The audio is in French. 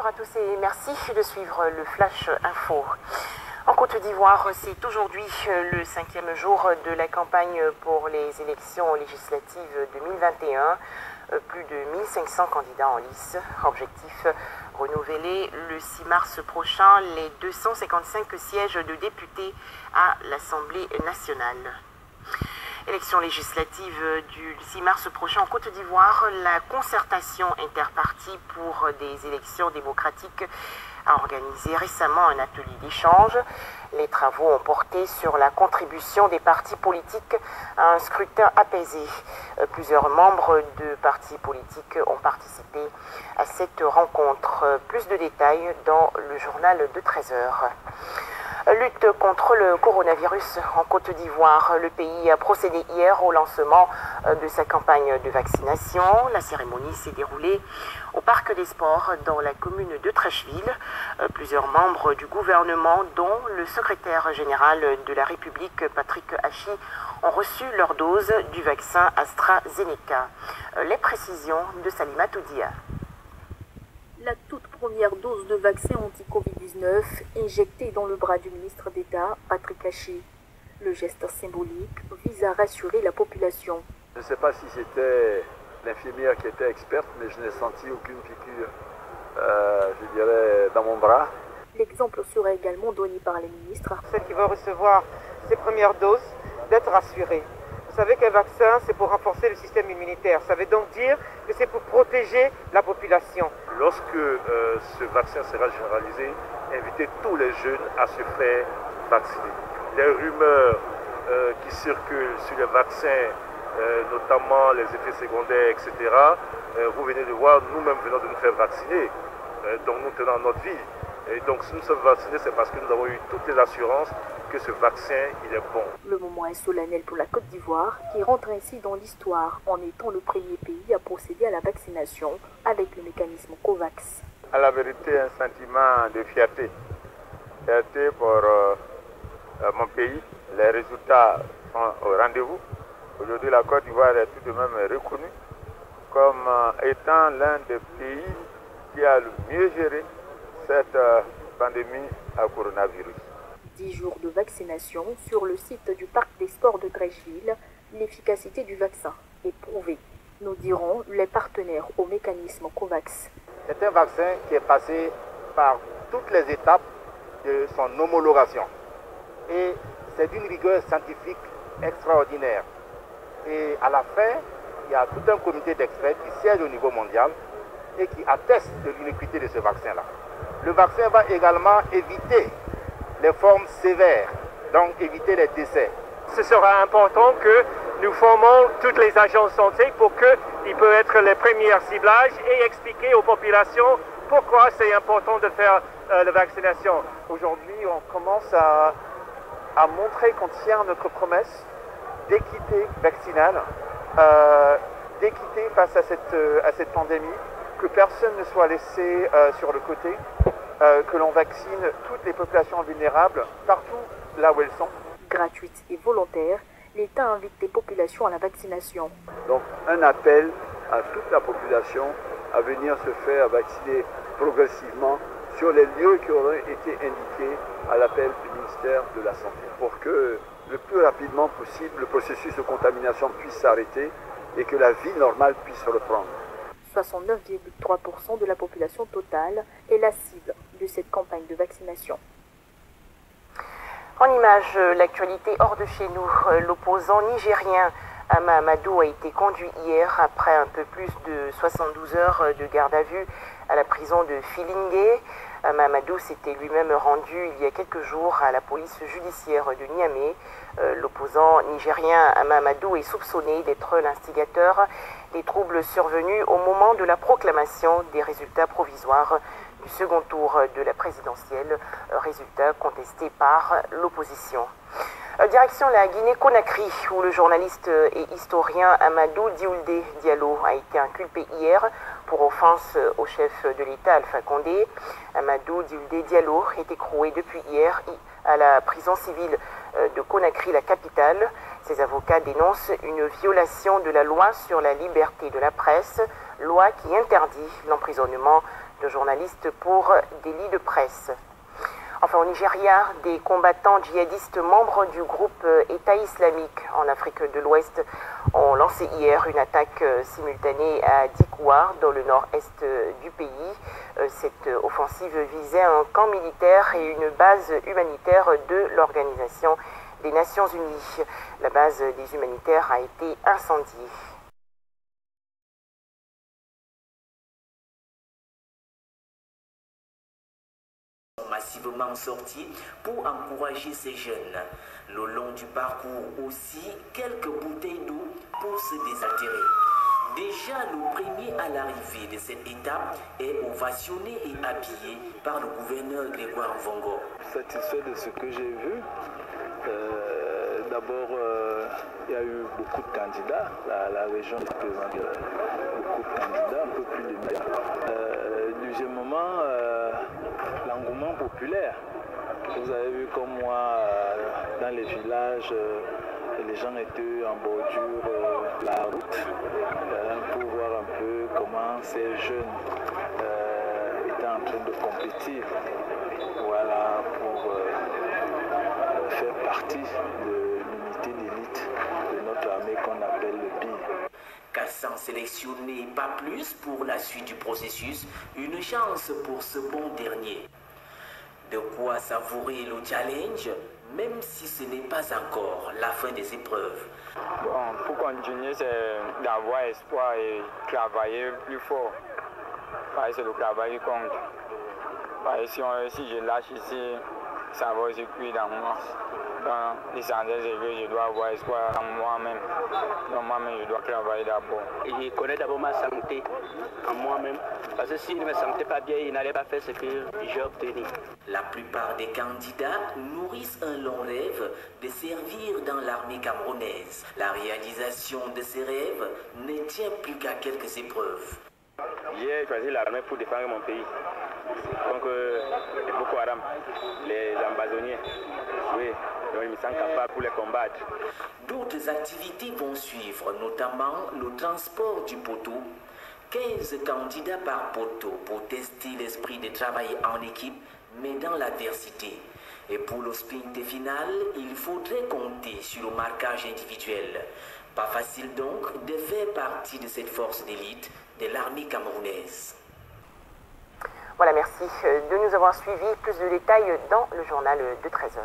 à tous et merci de suivre le Flash Info. En Côte d'Ivoire, c'est aujourd'hui le 5e jour de la campagne pour les élections législatives 2021. Plus de 1500 candidats en lice. Objectif, renouveler le 6 mars prochain les 255 sièges de députés à l'Assemblée nationale. Élections législatives du 6 mars prochain en Côte d'Ivoire, la concertation interpartie pour des élections démocratiques a organisé récemment un atelier d'échange. Les travaux ont porté sur la contribution des partis politiques à un scrutin apaisé. Plusieurs membres de partis politiques ont participé à cette rencontre. Plus de détails dans le journal de 13 h. Lutte contre le coronavirus en Côte d'Ivoire. Le pays a procédé hier au lancement de sa campagne de vaccination. La cérémonie s'est déroulée au Parc des Sports dans la commune de Treichville. Plusieurs membres du gouvernement, dont le secrétaire général de la République, Patrick Hachi, ont reçu leur dose du vaccin AstraZeneca. Les précisions de Salima Toudia. La toute première dose de vaccin anti-Covid-19 injectée dans le bras du ministre d'État, Patrick Hachi. Le geste symbolique vise à rassurer la population. Je ne sais pas si c'était l'infirmière qui était experte, mais je n'ai senti aucune piqûre, je dirais, dans mon bras. L'exemple sera également donné par les ministres. Ceux qui vont recevoir ces premières doses, d'être rassurés. Vous savez qu'un vaccin, c'est pour renforcer le système immunitaire. Ça veut donc dire que c'est pour protéger la population. Lorsque ce vaccin sera généralisé, invitez tous les jeunes à se faire vacciner. Les rumeurs qui circulent sur les vaccins, notamment les effets secondaires, etc., vous venez de voir, nous-mêmes venons de nous faire vacciner, donc nous tenons notre vie. Et donc si nous sommes vaccinés, c'est parce que nous avons eu toutes les assurances que ce vaccin, il est bon. Le moment est solennel pour la Côte d'Ivoire, qui rentre ainsi dans l'histoire en étant le premier pays à procéder à la vaccination avec le mécanisme COVAX. À la vérité, un sentiment de fierté. Fierté pour mon pays. Les résultats sont au rendez-vous. Aujourd'hui, la Côte d'Ivoire est tout de même reconnue comme étant l'un des pays qui a le mieux géré cette pandémie à coronavirus. 10 jours de vaccination sur le site du Parc des Sports de Treichville. L'efficacité du vaccin est prouvée, nous diront les partenaires au mécanisme COVAX. C'est un vaccin qui est passé par toutes les étapes de son homologation. Et c'est d'une rigueur scientifique extraordinaire. Et à la fin, il y a tout un comité d'experts qui siège au niveau mondial et qui atteste de l'iniquité de ce vaccin-là. Le vaccin va également éviter les formes sévères, donc éviter les décès. Ce sera important que nous formons toutes les agences de santé pour qu'ils puissent être les premiers ciblages et expliquer aux populations pourquoi c'est important de faire la vaccination. Aujourd'hui, on commence à montrer qu'on tient notre promesse d'équité vaccinale, d'équité face à cette pandémie, que personne ne soit laissé sur le côté, que l'on vaccine toutes les populations vulnérables partout là où elles sont. Gratuite et volontaire, l'État invite les populations à la vaccination. Donc un appel à toute la population à venir se faire vacciner progressivement sur les lieux qui auraient été indiqués à l'appel du ministère de la Santé, pour que le plus rapidement possible le processus de contamination puisse s'arrêter et que la vie normale puisse reprendre. 69,3% de la population totale est la cible de cette campagne de vaccination. En image, l'actualité hors de chez nous, l'opposant nigérien Ama Amadou a été conduit hier après un peu plus de 72 heures de garde à vue à la prison de Filingué. Ama Amadou s'était lui-même rendu il y a quelques jours à la police judiciaire de Niamey. L'opposant nigérien Ama Amadou est soupçonné d'être l'instigateur des troubles survenus au moment de la proclamation des résultats provisoires du second tour de la présidentielle, résultat contesté par l'opposition. Direction la Guinée-Conakry, où le journaliste et historien Amadou Dioulde Diallo a été inculpé hier pour offense au chef de l'État Alpha Condé. Amadou Dioulde Diallo est écroué depuis hier à la prison civile de Conakry, la capitale. Ses avocats dénoncent une violation de la loi sur la liberté de la presse, loi qui interdit l'emprisonnement de journalistes pour délit de presse. Enfin, au Nigeria, des combattants djihadistes membres du groupe État islamique en Afrique de l'Ouest ont lancé hier une attaque simultanée à Dikwa, dans le nord-est du pays. Cette offensive visait un camp militaire et une base humanitaire de l'Organisation des Nations Unies. La base des humanitaires a été incendiée. Massivement sortis pour encourager ces jeunes. Le long du parcours aussi, quelques bouteilles d'eau pour se désaltérer. Déjà, le premier à l'arrivée de cette étape est ovationné et habillé par le gouverneur Grégoire Vongo. Satisfait de ce que j'ai vu. D'abord, il y a eu beaucoup de candidats. La région représente beaucoup de candidats, un peu plus de 1000. Deuxièmement, l'engouement populaire. Vous avez vu comme moi, dans les villages, les gens étaient en bordure de la route pour voir un peu comment ces jeunes étaient en train de compétir. Voilà, pour faire partie de l'unité d'élite de notre armée qu'on appelle le BI. Sans sélectionner pas plus pour la suite du processus, une chance pour ce bon dernier. De quoi savourer le challenge, même si ce n'est pas encore la fin des épreuves. Bon, pour continuer, c'est d'avoir espoir et travailler plus fort. Parce que c'est le travail qui compte. Parce que si je lâche ici, ça va aussi cuire dans moi. Donc, l'essentiel, c'est que je dois avoir espoir en moi-même. Donc, moi-même, je dois travailler d'abord. Je connais d'abord ma santé en moi-même. Parce que si je ne me sentais pas bien, il n'allait pas faire ce que j'ai obtenu. La plupart des candidats nourrissent un long rêve de servir dans l'armée camerounaise. La réalisation de ces rêves ne tient plus qu'à quelques épreuves. J'ai choisi l'armée pour défendre mon pays. Donc, les Boko Haram, les ambazoniens, oui, donc ils me sentent capable pour les combattre. D'autres activités vont suivre, notamment le transport du poteau. 15 candidats par poteau pour tester l'esprit de travail en équipe, mais dans l'adversité. Et pour le sprint final, il faudrait compter sur le marquage individuel. Pas facile donc de faire partie de cette force d'élite de l'armée camerounaise. Voilà, merci de nous avoir suivis. Plus de détails dans le journal de 13h.